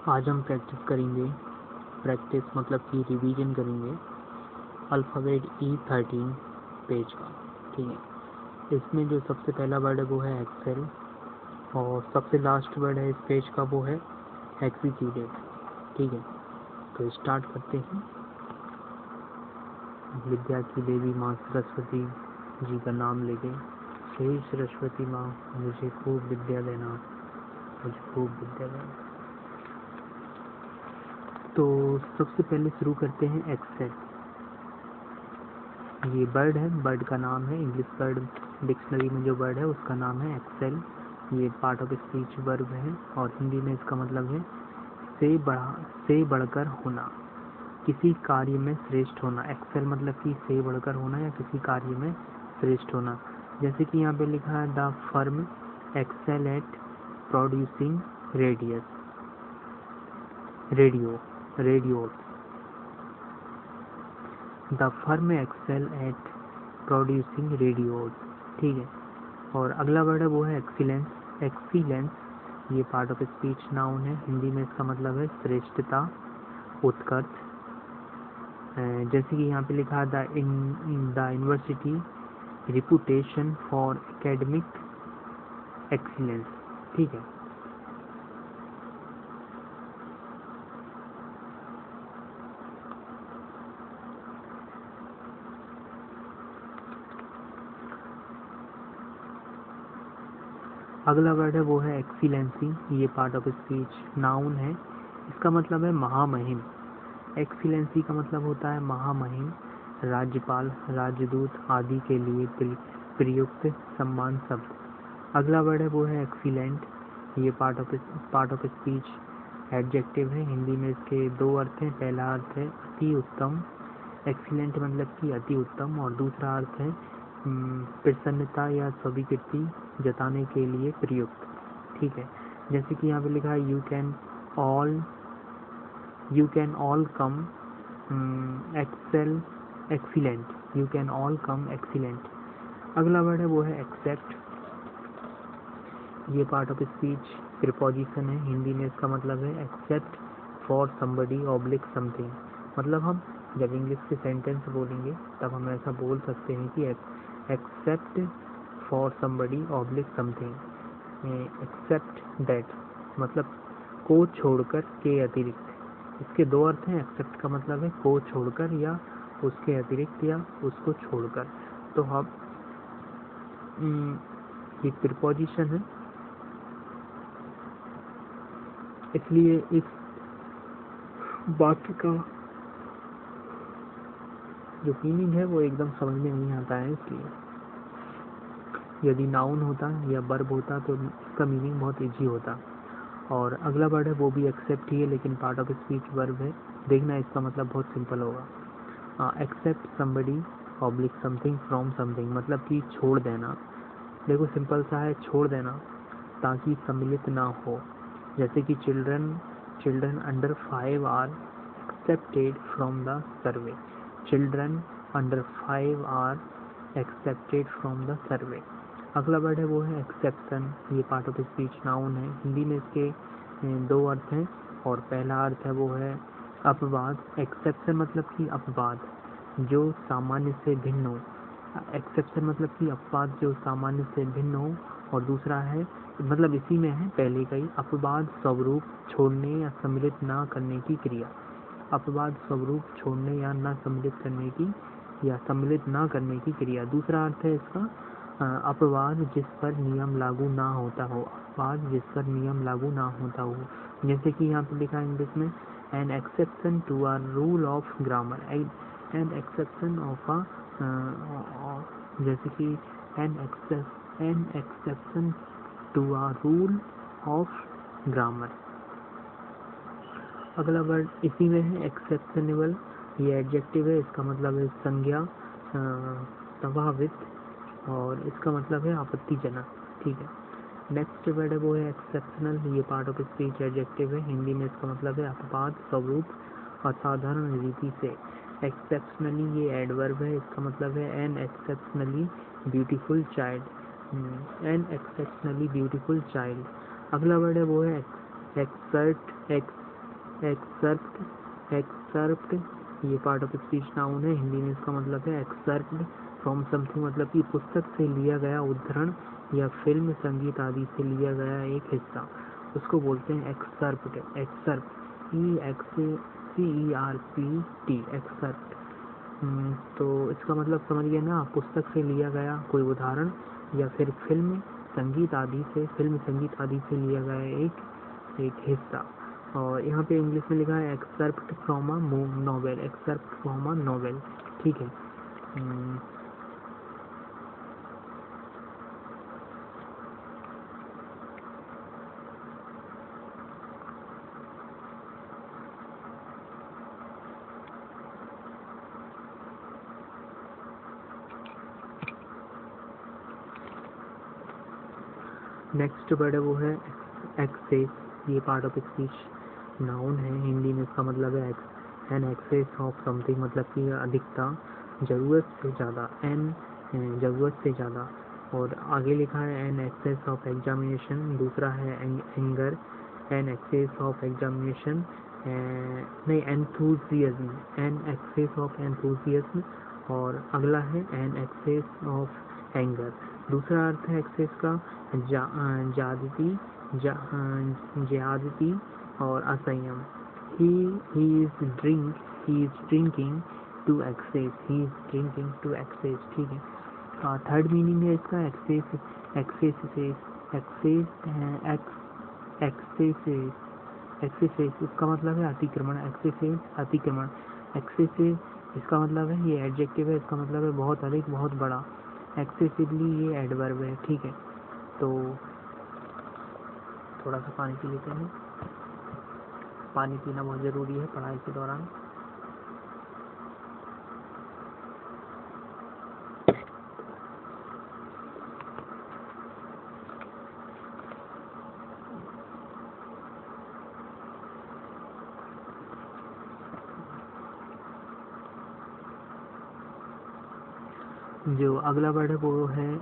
आज हम प्रैक्टिस करेंगे। प्रैक्टिस मतलब कि रिवीजन करेंगे अल्फ़ाबेट E13 पेज का। ठीक है, इसमें जो सबसे पहला वर्ड है वो है एक्सेल और सबसे लास्ट वर्ड है इस पेज का वो है एक्जीक्यूटिव। ठीक है, तो स्टार्ट करते हैं। विद्या की देवी माँ सरस्वती जी का नाम लेके, हे सरस्वती माँ मुझे खूब विद्या देना, मुझे खूब विद्या देना। तो सबसे पहले शुरू करते हैं एक्सेल। ये बर्ड है, बर्ड का नाम है, इंग्लिश बर्ड डिक्शनरी में जो बर्ड है उसका नाम है एक्सेल। ये पार्ट ऑफ स्पीच वर्ब है और हिंदी में इसका मतलब है से बढ़कर होना, किसी कार्य में श्रेष्ठ होना। एक्सेल मतलब कि से बढ़कर होना या किसी कार्य में श्रेष्ठ होना। जैसे कि यहाँ पे लिखा है the firm excel at producing radio. The firm excel at producing radios. ठीक है, और अगला वर्ड है वो है एक्सीलेंस। ये पार्ट ऑफ स्पीच नाउन है, हिंदी में इसका मतलब है श्रेष्ठता, उत्कर्ष। जैसे कि यहाँ पे लिखा है the university reputation for academic excellence. ठीक है, अगला वर्ड है वो है एक्सीलेंसी। ये पार्ट ऑफ स्पीच नाउन है, इसका मतलब है महामहिम। एक्सीलेंसी का मतलब होता है महामहिम, राज्यपाल, राजदूत आदि के लिए प्रयुक्त सम्मान शब्द। अगला वर्ड है वो है एक्सीलेंट। ये पार्ट ऑफ स्पीच एडजेक्टिव है, हिंदी में इसके दो अर्थ हैं। पहला अर्थ है अति उत्तम, एक्सीलेंट मतलब कि अति उत्तम, और दूसरा अर्थ है प्रसन्नता या स्वीकृति जताने के लिए प्रयुक्त। ठीक है, जैसे कि यहाँ पे लिखा है you can all come excellent. You can all come excellent. अगला वर्ड है वो है एक्सेप्ट। ये पार्ट ऑफ स्पीच प्रीपोजिशन है, हिंदी में इसका मतलब है accept for somebody oblique something. मतलब हम जब इंग्लिश के सेंटेंस बोलेंगे तब हम ऐसा बोल सकते हैं कि except for somebody oblique something, except that मतलब को छोड़कर, के अतिरिक्त। इसके दो अर्थ हैं। एक्सेप्ट का मतलब है को छोड़कर या उसके अतिरिक्त या उसको छोड़कर। तो हम ये प्रीपोजिशन है, इसलिए इस वाक्य का जो मीनिंग है वो एकदम समझ में नहीं आता है। इसलिए यदि नाउन होता या वर्ब होता तो इसका मीनिंग बहुत इजी होता। और अगला वर्ड है वो भी एक्सेप्ट ही है, लेकिन पार्ट ऑफ स्पीच वर्ब है। देखना इसका मतलब बहुत सिंपल होगा। Except somebody oblique something from something, मतलब कि छोड़ देना। देखो सिंपल सा है, छोड़ देना ताकि सम्मिलित ना हो। जैसे कि children under 5 are excepted from the survey. Children under 5 are excepted from the survey. अगला वर्ड है वो है एक्सेप्शन। ये पार्ट ऑफ स्पीच नाउन है, हिंदी में इसके दो अर्थ हैं और पहला अर्थ है वो है अपवाद। एक्सेप्शन मतलब कि अपवाद जो सामान्य से भिन्न हो। एक्सेप्शन मतलब कि अपवाद जो सामान्य से भिन्न हो, और दूसरा है मतलब इसी में है पहले का ही, अपवाद स्वरूप छोड़ने या सम्मिलित ना करने की क्रिया। अपवाद स्वरूप छोड़ने या ना सम्मिलित करने की या सम्मिलित ना करने की क्रिया। दूसरा अर्थ है इसका अपवाद जिस पर नियम लागू ना होता हो। अपवाद जिस पर नियम लागू ना होता हो। जैसे कि यहाँ पे लिखा है इंग्लिश में an exception to a rule of grammar. An exception of a जैसे कि an exception to a rule of grammar. अगला वर्ड इसी में है एक्सेप्शनेबल। ये एडजेक्टिव है, इसका मतलब है संज्ञा, प्रभावित, और इसका मतलब है आपत्तिजनक। ठीक है, नेक्स्ट वर्ड है वो है एक्सेप्शनल। ये पार्ट ऑफ स्पीच एडजेक्टिव है, हिंदी में इसका मतलब है अपवाद स्वरूप असाधारण रीति से। एक्सेप्शनली ये एडवर्ब है, इसका मतलब है an exceptionally beautiful child. An exceptionally beautiful child. अगला वर्ड है वो है एक्सर्प्ट, एक्सर्प्ट ये पार्ट ऑफ स्पीच नाउन है, हिंदी में इसका मतलब है एक्सर्प्ट फ्रॉम समथिंग, मतलब कि पुस्तक से लिया गया उद्धरण या फिल्म, संगीत आदि से लिया गया एक हिस्सा, उसको बोलते हैं एक्सर्प्ट। Excerpt EXCERPT excerpt. तो इसका मतलब समझिए ना, पुस्तक से लिया गया कोई उदाहरण या फिर फिल्म संगीत आदि से लिया गया एक हिस्सा। और यहाँ पे इंग्लिश में लिखा है excerpt from a novel, excerpt from a novel, ठीक है। नेक्स्ट वर्ड है वो है एक्सेस, ये पार्ट ऑफ स्पीच नाउन है, हिंदी में इसका मतलब है एन एक्सेस ऑफ समथिंग, मतलब कि अधिकता, ज़रूरत से ज़्यादा, ज़रूरत से ज़्यादा। और आगे लिखा है एन एक्सेस ऑफ एग्जामिनेशन, दूसरा है anger, an excess of examination, नहीं enthusiasm, an excess of enthusiasm. और अगला है एन एक्सेस ऑफ एंगर। दूसरा अर्थ है एक्सेस का ज्यादती, ज्यादती और असंयम। He is drinking to excess, he is drinking to excess, ठीक है। थर्ड मीनिंग है इसका एक्सेस, एक्सेस इसका मतलब है अतिक्रमण, अतिक्रमण। एक्सेसिव इसका मतलब है ये एडजेक्टिव है, इसका मतलब है बहुत अधिक, बहुत बड़ा। एक्सेसिवली ये एडवर्ब है, ठीक है। तो थोड़ा सा पानी पी लेते हैं, पानी पीना बहुत ज़रूरी है पढ़ाई के दौरान। जो अगला वर्ड है वो है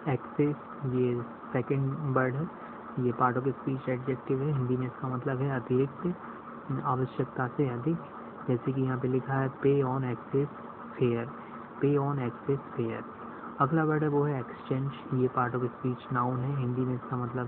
एक्सेस, ये सेकंड वर्ड है, ये पार्ट ऑफ स्पीच एडजेक्टिव है, हिंदी में इसका मतलब है अतिरिक्त, आवश्यकता से अधिक। जैसे कि यहाँ पे लिखा है पे ऑन एक्सेस फेयर, पे ऑन एक्सेस फेयर। अगला वर्ड है वो है एक्सचेंज, ये पार्ट ऑफ स्पीच नाउन है, हिंदी में इसका मतलब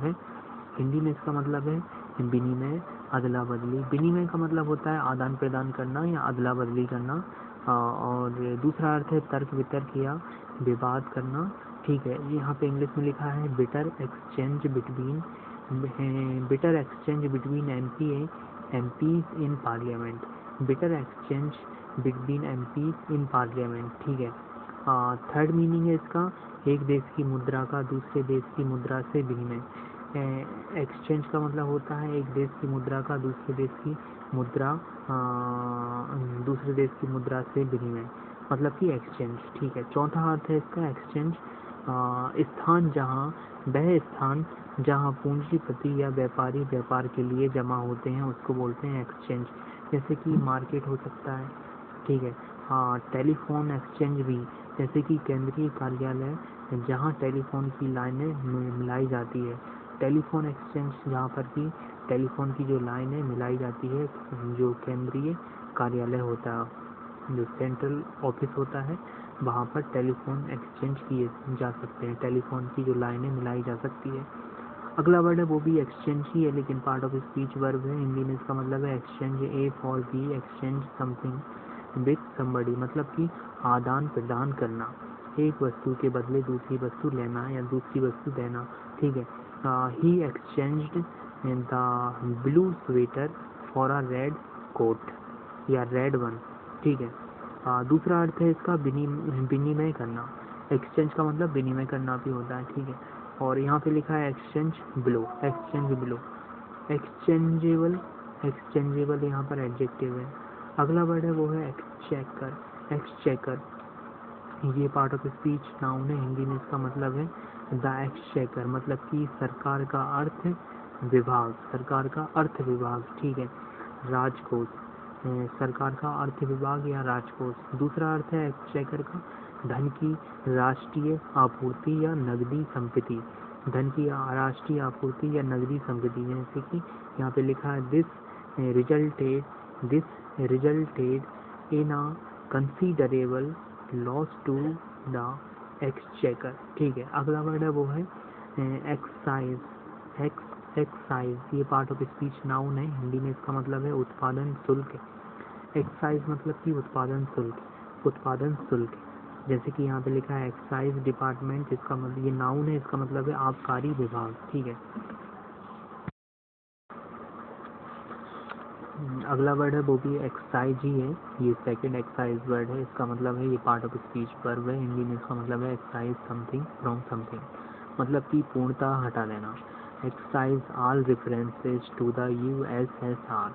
है विनिमय, अदला बदली। विनिमय का मतलब होता है आदान प्रदान करना या अदला बदली करना। और दूसरा अर्थ है तर्क वितर्क या विवाद करना, ठीक है। यहाँ पे इंग्लिश में लिखा है bitter exchange between MPs in parliament, bitter exchange between MPs in parliament, ठीक है। थर्ड मीनिंग है इसका एक देश की मुद्रा का दूसरे देश की मुद्रा से विनिमय। एक्सचेंज का मतलब होता है एक देश की मुद्रा का दूसरे देश की मुद्रा से विनिमय, मतलब कि एक्सचेंज, ठीक है। चौथा अर्थ है इसका एक्सचेंज स्थान जहाँ पूंजीपति या व्यापारी व्यापार के लिए जमा होते हैं उसको बोलते हैं एक्सचेंज, जैसे कि मार्केट हो सकता है, ठीक है। टेलीफोन एक्सचेंज भी, जैसे कि केंद्रीय कार्यालय जहाँ टेलीफोन की लाइनें मिलाई जाती है, टेलीफोन एक्सचेंज जहाँ पर कि टेलीफोन की जो लाइनें मिलाई जाती है, जो केंद्रीय कार्यालय होता है, जो सेंट्रल ऑफिस होता है, वहाँ पर टेलीफोन एक्सचेंज किए जा सकते हैं, टेलीफोन की जो लाइनें मिलाई जा सकती है। अगला वर्ड है वो भी एक्सचेंज ही है, लेकिन पार्ट ऑफ स्पीच वर्ब है, हिंदी में इसका मतलब है exchange A for B, exchange something with somebody, मतलब कि आदान प्रदान करना, एक वस्तु के बदले दूसरी वस्तु लेना या दूसरी वस्तु देना, ठीक है। He exchanged the blue sweater for a red coat या रेड वन, ठीक है। दूसरा अर्थ है इसका विनिमय करना, एक्सचेंज का मतलब विनिमय करना भी होता है, ठीक है। और यहाँ पे लिखा है एक्सचेंज ब्लो, एक्सचेंजेबल यहाँ पर एडजेक्टिव है। अगला वर्ड है वो है एक्सचेकर, ये पार्ट ऑफ स्पीच नाउन है, हिंदी में इसका मतलब है द एक्सचेकर, मतलब कि सरकार का अर्थ विभाग, ठीक है। राजकोष, सरकार का अर्थ विभाग या राजकोष। दूसरा अर्थ है एक्सचेकर का धन की राष्ट्रीय आपूर्ति या नगदी संपत्ति, धन की राष्ट्रीय आपूर्ति या नगदी संपत्ति, जैसे कि यहाँ पे लिखा है this resulted in a considerable loss to the exchequer। ठीक है, अगला वर्ड है वो है एक्साइज। एक्साइज ये पार्ट ऑफ स्पीच नाउन है, हिंदी में इसका मतलब है उत्पादन शुल्क। एक्साइज मतलब कि उत्पादन शुल्क, उत्पादन शुल्क। जैसे कि यहाँ पे लिखा है एक्साइज डिपार्टमेंट, इसका मतलब ये नाउन है, इसका मतलब है आबकारी विभाग। ठीक है, अगला वर्ड है वो भी एक्साइज ही है, ये सेकंड एक्साइज वर्ड है, इसका मतलब है ये पार्ट ऑफ स्पीच वर्ब है, हिंदी में इसका मतलब है एक्साइज समथिंग फ्रॉम समथिंग, मतलब कि पूर्णतः हटा देना। Excise all references to the USSR।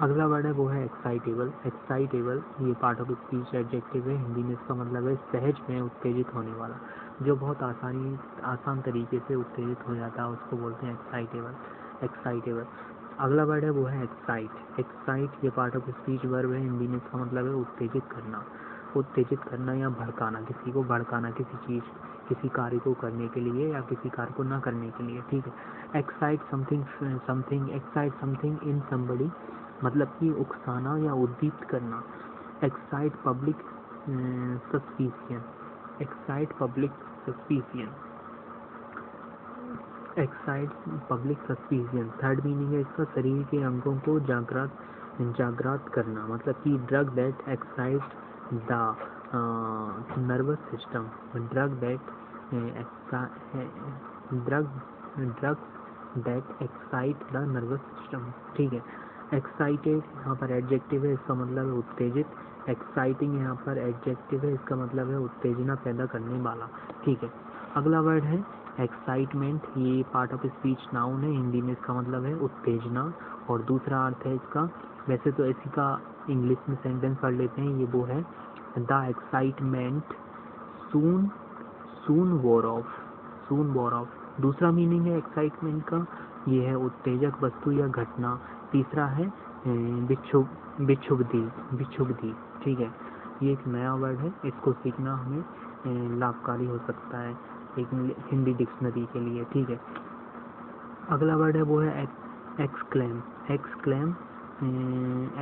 अगला वर्ड है वो है एक्साइटेबल। एक्साइटेबल ये पार्ट ऑफ स्पीच एडजेक्टिव है, हिंदी में इसका मतलब है सहज में उत्तेजित होने वाला, जो बहुत आसान तरीके से उत्तेजित हो जाता है उसको बोलते हैं एक्साइटेबल। एक्साइटेबल। अगला वर्ड है वो है एक्साइट। एक्साइट ये पार्ट ऑफ स्पीच वर्ब है, हिंदी में इसका मतलब है उत्तेजित करना। उत्तेजित करना या भड़काना, किसी को भड़काना, किसी चीज़ किसी कार्य को करने के लिए या किसी कार्य को ना करने के लिए। ठीक है, excite something something, excite something in somebody मतलब कि उकसाना या उद्दीप्त करना। Excite public suspicion. Excite public suspicion. Excite public suspicion. Third meaning है इसका शरीर के अंगों को जागृत करना, मतलब कि drug that excite the nervous system. Drug that excite the nervous system. ठीक है, एक्साइटेड यहाँ पर एडजेक्टिव है, इसका मतलब है उत्तेजित। एक्साइटिंग यहाँ पर एडजेक्टिव है, इसका मतलब है उत्तेजना पैदा करने वाला। ठीक है, अगला वर्ड है एक्साइटमेंट। ये पार्ट ऑफ स्पीच नाउन है, हिंदी में इसका मतलब है उत्तेजना, और दूसरा अर्थ है इसका, वैसे तो इसी का इंग्लिश में सेंटेंस पढ़ लेते हैं, ये वो है द एक्साइटमेंट सून वोर ऑफ। सून वोर ऑफ। दूसरा मीनिंग है एक्साइटमेंट का, ये है उत्तेजक वस्तु या घटना। तीसरा है विक्षुब्धि। ठीक है, ये एक नया वर्ड है, इसको सीखना हमें लाभकारी हो सकता है एक हिंदी डिक्शनरी के लिए। ठीक है, अगला वर्ड है वो है एक्सक्लेम। एक्सक्लेम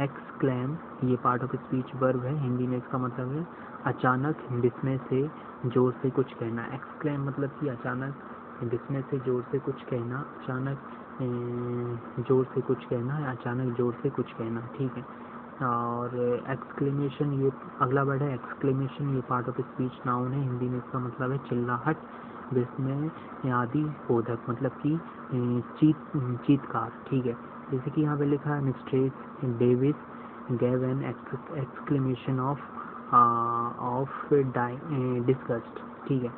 एक्सक्लेम ये पार्ट ऑफ स्पीच वर्ब है, हिंदी में इसका मतलब है अचानक डिस्मय से जोर से कुछ कहना। एक्सक्लेम मतलब कि अचानक डिस्मय से जोर से कुछ कहना, अचानक जोर से कुछ कहना है, अचानक जोर से कुछ कहना। ठीक है, और एक्सक्लेमेशन ये अगला वर्ड है एक्सक्लेमेशन, ये पार्ट ऑफ स्पीच नाउन है, हिंदी में इसका मतलब है चिल्लाहट, जिसमें आदि बोधक मतलब कि चीत्कार। ठीक है, जैसे कि यहाँ पे लिखा है mistress Davis gave an exclamation of disgust. ठीक है,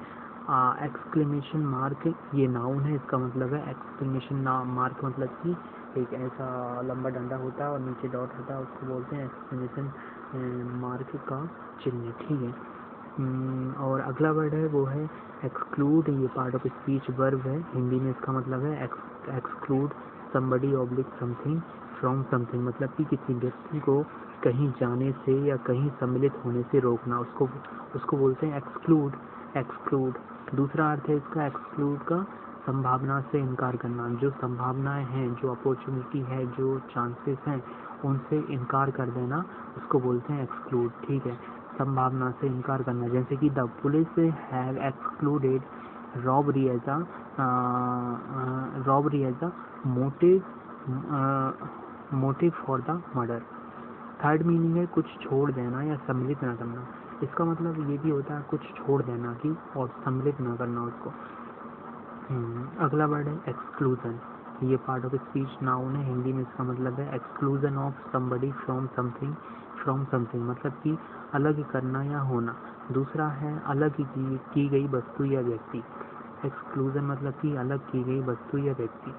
एक्सक्लेमेशन मार्क ये नाउन है, इसका मतलब है एक्सक्लेमेशन मार्क मतलब कि एक ऐसा लंबा डंडा होता है और नीचे डॉट होता है, उसको बोलते हैं एक्सक्लेमेशन मार्क का चिन्ह। ठीक है, और अगला वर्ड है वो है एक्सक्लूड। ये पार्ट ऑफ स्पीच वर्ब है, हिंदी में इसका मतलब है exclude somebody oblique something from something, मतलब कि किसी व्यक्ति को कहीं जाने से या कहीं सम्मिलित होने से रोकना, उसको बोलते हैं एक्सक्लूड। एक्सक्लूड। दूसरा अर्थ है इसका एक्सक्लूड का संभावना से इनकार करना, जो संभावनाएं हैं, जो अपॉर्चुनिटी है, जो चांसेस हैं, उनसे इनकार कर देना, उसको बोलते हैं एक्सक्लूड। ठीक है, संभावना से इनकार करना, जैसे कि the police have excluded robbery as a motive for the murder. Third meaning है कुछ छोड़ देना या सम्मिलित न करना, इसका मतलब ये भी होता है कुछ छोड़ देना की और सम्मिलित न करना उसको। अगला वर्ड है एक्सक्लूजन। ये पार्ट ऑफ स्पीच नाउन है, हिंदी में इसका मतलब है exclusion of somebody from something मतलब कि अलग करना या होना। दूसरा है अलग की गई वस्तु या व्यक्ति। एक्सक्लूजन मतलब कि अलग की गई वस्तु या व्यक्ति।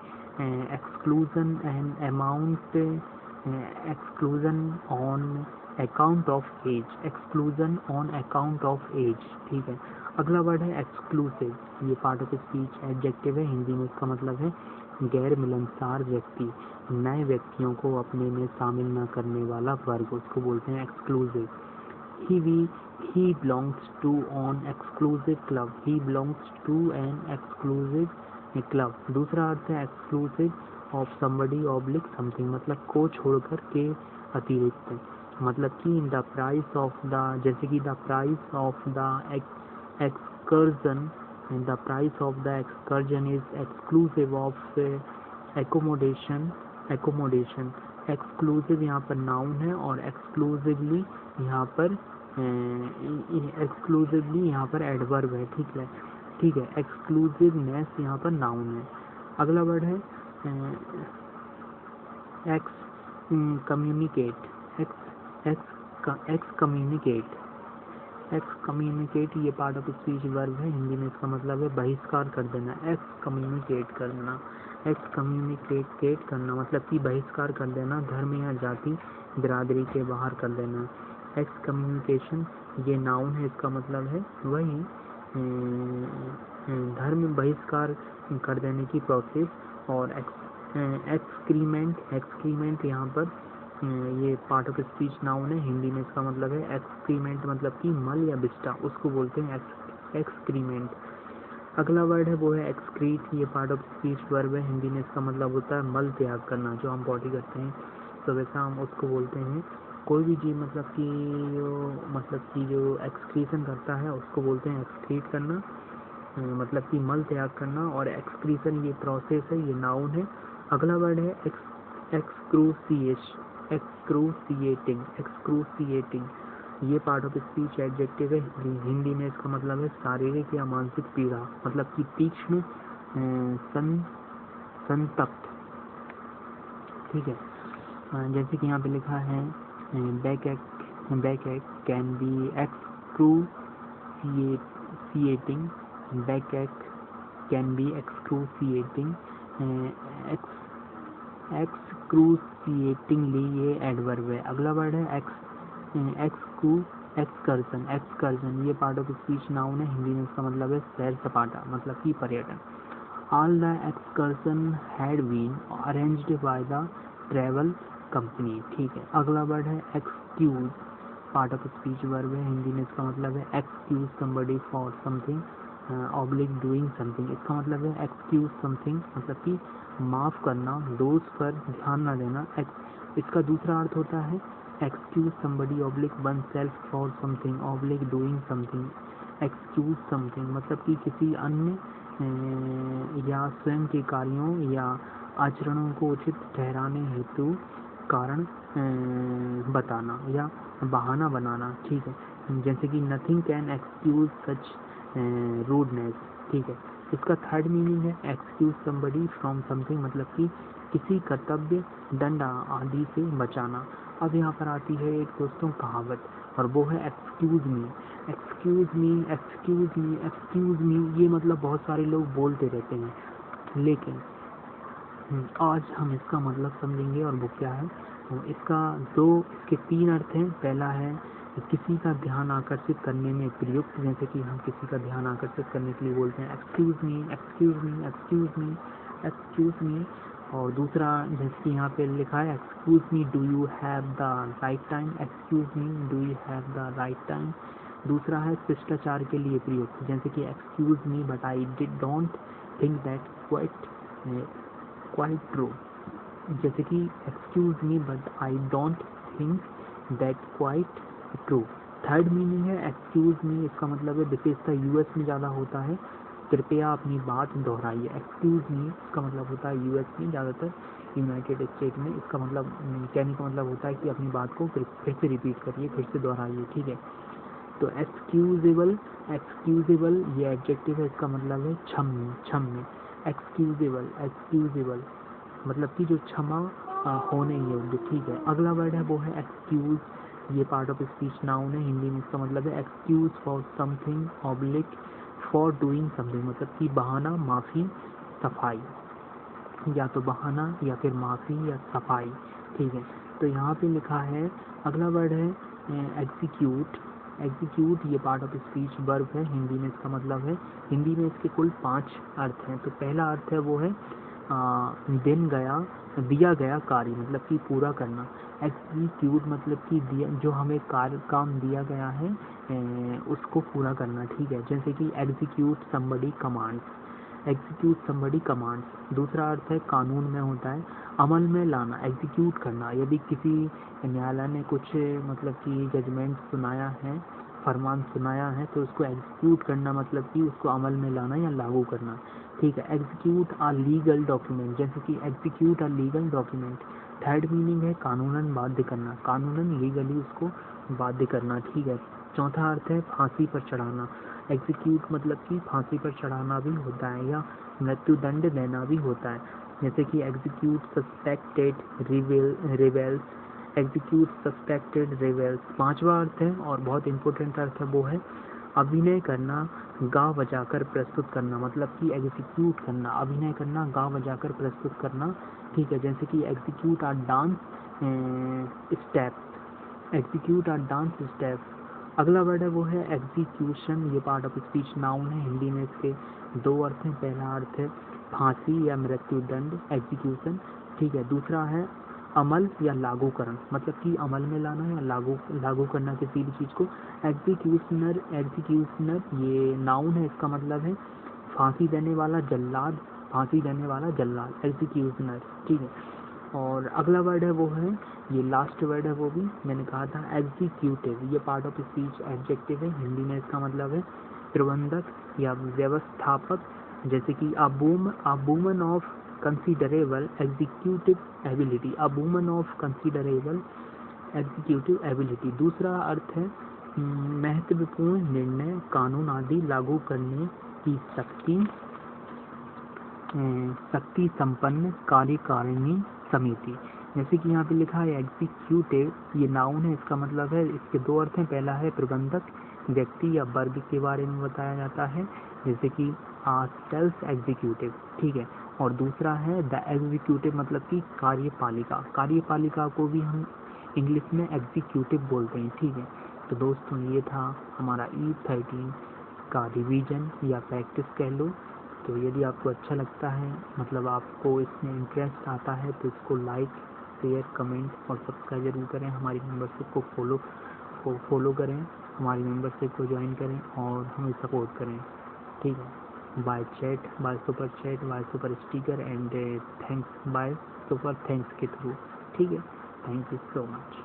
Exclusion and amount exclusion on account of age. Exclusion on account of age. ठीक है, अगला वर्ड है एक्सक्लूसिव। ये पार्ट ऑफ स्पीच एडजेक्टिव है, हिंदी में इसका मतलब है गैर मिलनसार व्यक्ति, नए व्यक्तियों को अपने में शामिल न करने वाला वर्ग, उसको बोलते हैं exclusive. he belongs to an exclusive club। he belongs to an exclusive club। दूसरा अर्थ है exclusive of somebody oblique something, मतलब को छोड़कर के अतिरिक्त, मतलब कि द प्राइस ऑफ द, जैसे कि the price of the excursion, the price of the excursion is exclusive of accommodation. Exclusive यहाँ पर नाउन है और एक्सक्लूसिवली यहाँ पर एडवर्ब है। ठीक है, एक्सक्लूसिवनेस यहाँ पर नाउन है। अगला वर्ड है एक्सकम्युनिकेट, ये पार्ट ऑफ स्पीच वर्ब है, हिंदी में इसका मतलब है बहिष्कार कर देना। एक्सकम्युनिकेट करना मतलब कि बहिष्कार कर देना, धर्म या जाति बिरादरी के बाहर कर देना। एक्सकम्युनिकेशन ये नाउन है, इसका मतलब है वही धर्म बहिष्कार कर देने की प्रोसेस। और एक्सक्रीमेंट यहाँ पर ये पार्ट ऑफ स्पीच नाउन है, हिंदी में इसका मतलब है एक्सक्रीमेंट, मतलब कि मल या बिस्टा, उसको बोलते हैं एक्सक्रीमेंट। अगला वर्ड है वो है एक्सक्रीट, ये पार्ट ऑफ स्पीच वर्ब है, हिंदी में इसका मतलब होता है मल त्याग करना, जो हम पॉटी करते हैं तो वैसा हम उसको बोलते हैं। कोई भी चीज़ मतलब कि जो एक्सक्रीशन करता है उसको बोलते हैं एक्सक्रीट करना, मतलब कि मल त्याग करना। और एक्सक्रीशन ये प्रोसेस है, ये नाउन है। अगला वर्ड है एक्सक्रूसिएटिंग, ये पार्ट ऑफ स्पीच एडजेक्टिव है, हिंदी में इसका मतलब है शारीरिक या मानसिक पीड़ा, मतलब कि तीक्ष्ण संतप्त। ठीक है, जैसे कि यहाँ पे लिखा है बैक एक कैन बी एक्सक्रूसिएटिंग, बैक एक कैन बी एक्सक्रूसिएटिंग, एक्सक्रूसिएटिंगली ये एडवर्ब है। अगला वर्ड है एक्सकर्जन, ये पार्ट ऑफ स्पीच नाउन है, हिंदी में इसका मतलब है सैर सपाटा, मतलब कि पर्यटन। All the excursion had been arranged by the travel company. ठीक है, अगला वर्ड है excuse, part of speech verb है, हिंदी में इसका मतलब है excuse somebody for something oblique doing something, इसका मतलब है एक्सक्यूज समथिंग, मतलब कि माफ़ करना, दोष पर ध्यान न देना। इसका दूसरा अर्थ होता है excuse somebody oblique one self for something oblique doing something. Excuse something मतलब कि किसी अन्य या स्वयं के कार्यों या आचरणों को उचित ठहराने हेतु कारण बताना या बहाना बनाना। ठीक है, जैसे कि nothing can excuse such rudeness. ठीक है, इसका थर्ड मीनिंग है एक्सक्यूज समबडी फ्रॉम समथिंग, मतलब कि किसी कर्तव्य, दंड आदि से बचाना। अब यहाँ पर आती है एक दोस्तों कहावत, और वो है एक्सक्यूज मी। ये मतलब बहुत सारे लोग बोलते रहते हैं, लेकिन आज हम इसका मतलब समझेंगे और वो क्या है। इसके तीन अर्थ हैं। पहला है किसी का ध्यान आकर्षित करने में प्रयुक्त, जैसे कि हम किसी का ध्यान आकर्षित करने के लिए बोलते हैं एक्सक्यूज मी। और दूसरा जैसे कि यहाँ पे लिखा है excuse me do you have the right time. दूसरा है शिष्टाचार के लिए प्रयुक्त, जैसे कि excuse me but I don't think that quite true, जैसे कि excuse me but I don't think that quite true. Third meaning है एक्सक्यूज मी, इसका मतलब है विशेषता यूएस में ज़्यादा होता है, कृपया अपनी बात दोहराइए। एक्सक्यूज मी इसका मतलब होता है यूएस में, ज़्यादातर यूनाइटेड स्टेट में इसका मतलब कहने का मतलब होता है कि अपनी बात को फिर से रिपीट करिए, फिर से दोहराइए। ठीक है, तो एक्सक्यूजेबल ये एडजेक्टिव है, इसका मतलब है क्षम्य। एक्सक्यूजेबल मतलब कि जो क्षमा होने योग्य। ठीक है, अगला वर्ड है वो है एक्सक्यूज, ये पार्ट ऑफ स्पीच नाउन है, हिंदी में इसका मतलब है excuse for something oblique for doing something, मतलब कि बहाना, माफ़ी, सफाई, या तो बहाना या फिर माफ़ी या सफाई। ठीक है, तो यहाँ पे लिखा है अगला वर्ड है एग्जीक्यूट, ये पार्ट ऑफ स्पीच वर्ब है, हिंदी में इसका मतलब है, हिंदी में इसके कुल 5 अर्थ हैं। तो पहला अर्थ है वो है दिया गया कार्य, मतलब कि पूरा करना। एग्जीक्यूट मतलब कि जो हमें काम दिया गया है उसको पूरा करना। ठीक है, जैसे कि execute somebody commands, execute somebody commands. दूसरा अर्थ है कानून में होता है अमल में लाना, एग्जीक्यूट करना। यदि किसी न्यायालय ने कुछ मतलब कि जजमेंट सुनाया है, फरमान सुनाया है, तो उसको एग्जीक्यूट करना मतलब कि उसको अमल में लाना या लागू करना। ठीक है, एग्जीक्यूट अ लीगल डॉक्यूमेंट, जैसे कि execute a legal document. Third meaning है कानूनन बाध्य करना, कानूनन लीगली उसको बाध्य करना। ठीक है, चौथा अर्थ है फांसी पर चढ़ाना। एग्जीक्यूट मतलब कि फांसी पर चढ़ाना भी होता है या मृत्युदंड देना भी होता है, जैसे कि execute suspected rebels, execute suspected rebels. पांचवा अर्थ है और बहुत इंपॉर्टेंट अर्थ है, वो है अभिनय करना, गा बजाकर प्रस्तुत करना, मतलब कि एग्जीक्यूट करना, अभिनय करना, गा बजाकर प्रस्तुत करना। ठीक है, जैसे कि execute or dance step, execute or dance step. अगला वर्ड है वो है एग्जीक्यूशन, ये पार्ट ऑफ स्पीच नाउन है। हिंदी में इसके दो अर्थ हैं, पहला अर्थ है फांसी या मृत्युदंड, एग्जीक्यूशन। ठीक है, दूसरा है अमल या लागूकरण, मतलब कि अमल में लाना या लागू करना किसी भी चीज़ को। एग्जीक्यूशनर, एग्जीक्यूशनर ये नाउन है, इसका मतलब है फांसी देने वाला जल्लाद, फांसी देने वाला जल्लाद, एग्जीक्यूशनर। ठीक है, और अगला वर्ड है वो है, ये लास्ट वर्ड है वो भी मैंने कहा था एग्जीक्यूटिव, ये पार्ट ऑफ स्पीच एडजेक्टिव है। हिंदी में इसका मतलब है प्रबंधक या व्यवस्थापक, जैसे कि a woman of considerable executive ability, a woman of considerable executive ability. दूसरा अर्थ है महत्वपूर्ण निर्णय, कानून आदि लागू करने की शक्ति संपन्न कार्यकारिणी समिति। जैसे कि यहाँ पे लिखा है एग्जीक्यूटिव, ये नाउन है, इसका मतलब है, इसके दो अर्थ हैं, पहला है प्रबंधक, व्यक्ति या वर्ग के बारे में बताया जाता है, जैसे कि सेल्फ एग्जीक्यूटिव। ठीक है, और दूसरा है द एग्जीक्यूटिव, मतलब कि कार्यपालिका, कार्यपालिका को भी हम इंग्लिश में एग्जीक्यूटिव बोलते हैं। ठीक है, तो दोस्तों ये था हमारा E13 का रिवीजन या प्रैक्टिस कह लो। तो यदि आपको अच्छा लगता है, मतलब आपको इसमें इंटरेस्ट आता है, तो इसको लाइक, शेयर, कमेंट और सब्सक्राइब जरूर करें। हमारी मेंबरशिप को फॉलो करें, हमारी मेंबरशिप को ज्वाइन करें और हमें सपोर्ट करें। ठीक है, by chat, by super chat, by super sticker and thanks, by super thanks के थ्रू। ठीक है, थैंक यू सो मच।